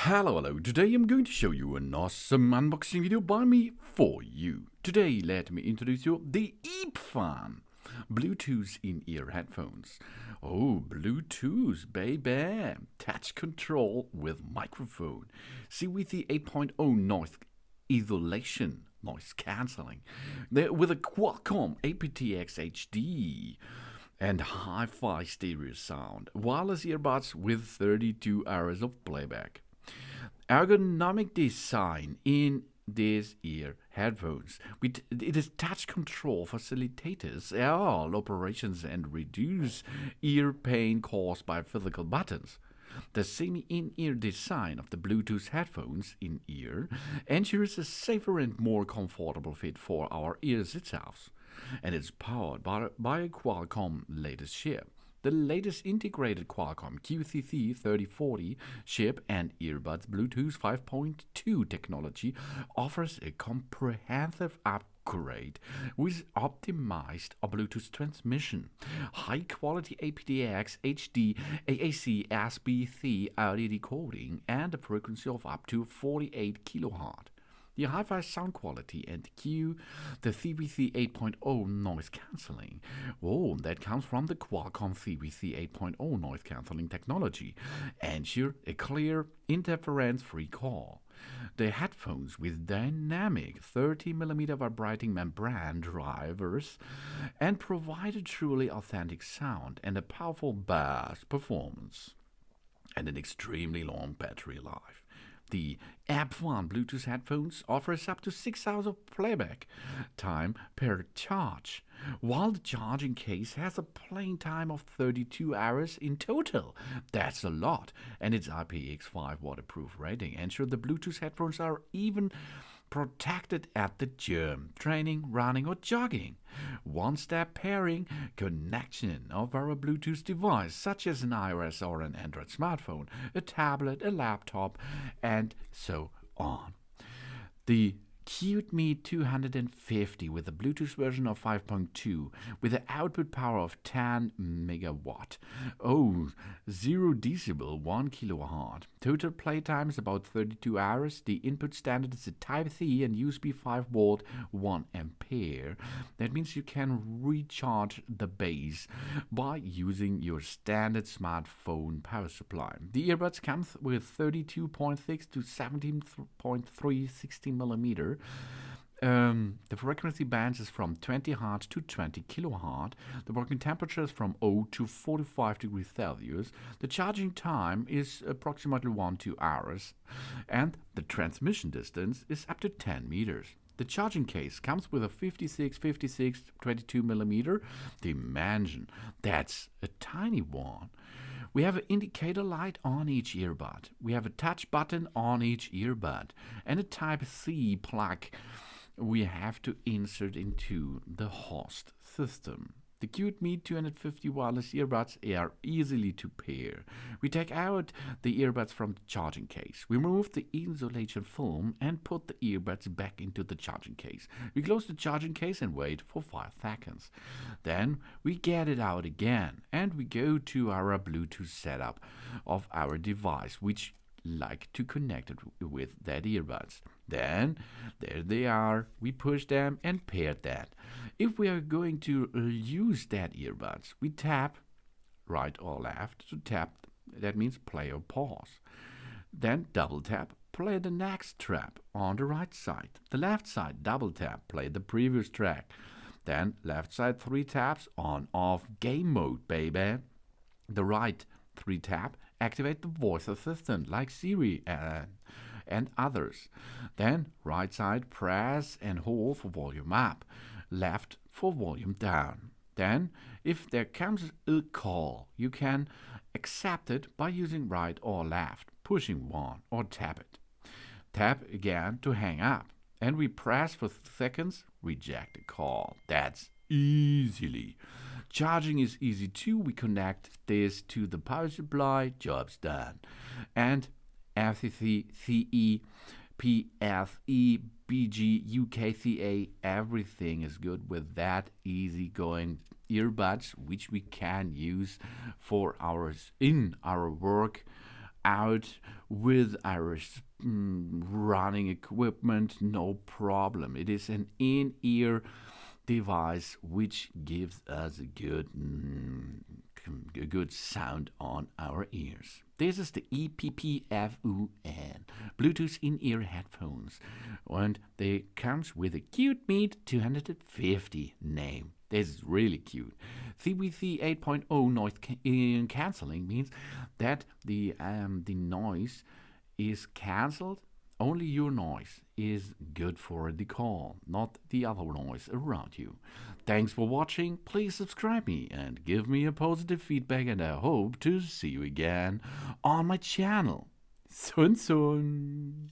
Hello, today I'm going to show you an awesome unboxing video by me for you. Today let me introduce you the eppfun Bluetooth in-ear headphones. Oh, Bluetooth, baby! Touch control with microphone. CVC 8.0 noise isolation, noise cancelling. They're with a Qualcomm aptX HD and HiFi stereo sound. Wireless earbuds with 32 hours of playback. Ergonomic design in these ear headphones. It is touch control facilitators all operations and reduce ear pain caused by physical buttons. The semi-in-ear design of the Bluetooth headphones in-ear ensures a safer and more comfortable fit for our ears itself, and it's powered by a Qualcomm Latest Chip. The latest integrated Qualcomm QCC3040 chip and earbuds Bluetooth 5.2 technology offers a comprehensive upgrade with optimized Bluetooth transmission, high-quality aptX, HD, AAC, SBC audio decoding, and a frequency of up to 48 kHz. The HiFi sound quality and the CVC 8.0 noise cancelling. Oh, that comes from the Qualcomm CVC 8.0 noise cancelling technology. Ensure a clear, interference-free call. The headphones with dynamic 30mm vibrating membrane drivers and provide a truly authentic sound and a powerful bass performance and an extremely long battery life. The eppfun Bluetooth headphones offers up to 6 hours of playback time per charge, while the charging case has a playing time of 32 hours in total. That's a lot, and its IPX5 waterproof rating ensures the Bluetooth headphones are even protected at the gym, training, running, or jogging. One-step pairing connection of our Bluetooth device, such as an iOS or an Android smartphone, a tablet, a laptop, and so on. The QMe 250 with a Bluetooth version of 5.2 with an output power of 10 megawatt. Oh, 0 decibel, 1 kilohertz. Total playtime is about 32 hours. The input standard is a Type-C and USB 5 volt 1 ampere. That means you can recharge the base by using your standard smartphone power supply. The earbuds come with 32.6 to 17.3 60mm. The frequency bands is from 20 Hz to 20 kHz. The working temperature is from 0 to 45 degrees Celsius. The charging time is approximately 1-2 hours. And the transmission distance is up to 10 meters. The charging case comes with a 56 22mm dimension. That's a tiny one. We have an indicator light on each earbud. We have a touch button on each earbud and a Type-C plug we have to insert into the host system. The QMe 250 wireless earbuds are easily to pair. We take out the earbuds from the charging case. We remove the insulation film and put the earbuds back into the charging case. We close the charging case and wait for 5 seconds. Then we get it out again and we go to our Bluetooth setup of our device, which like to connect it with that earbuds. Then there they are. We push them and pair that. If we are going to use that earbuds, we tap right or left to tap. That means play or pause. Then double tap, play the next track on the right side. The left side double tap, play the previous track. Then left side 3 taps on off game mode, baby. The right 3 tap activate the voice assistant like Siri and others. Then right side press and hold for volume up, left for volume down. Then if there comes a call, you can accept it by using right or left, pushing one or tap it. Tap again to hang up, and we press for seconds, reject the call. That's easily. Charging is easy too. We connect this to the power supply, job's done. And FCC, CE, PSE, BG, UKCA, everything is good with that easygoing earbuds, which we can use for hours in our work out with our running equipment, no problem. It is an in-ear device which gives us a good sound on our ears. This is the eppfun Bluetooth in-ear headphones, and they comes with a cute Meet 250 name. This is really cute. CVC 8.0 noise cancelling means that the noise is cancelled. Only your noise is good for the call, not the other noise around you. Thanks for watching. Please subscribe me and give me a positive feedback, and I hope to see you again on my channel. Sun Sun.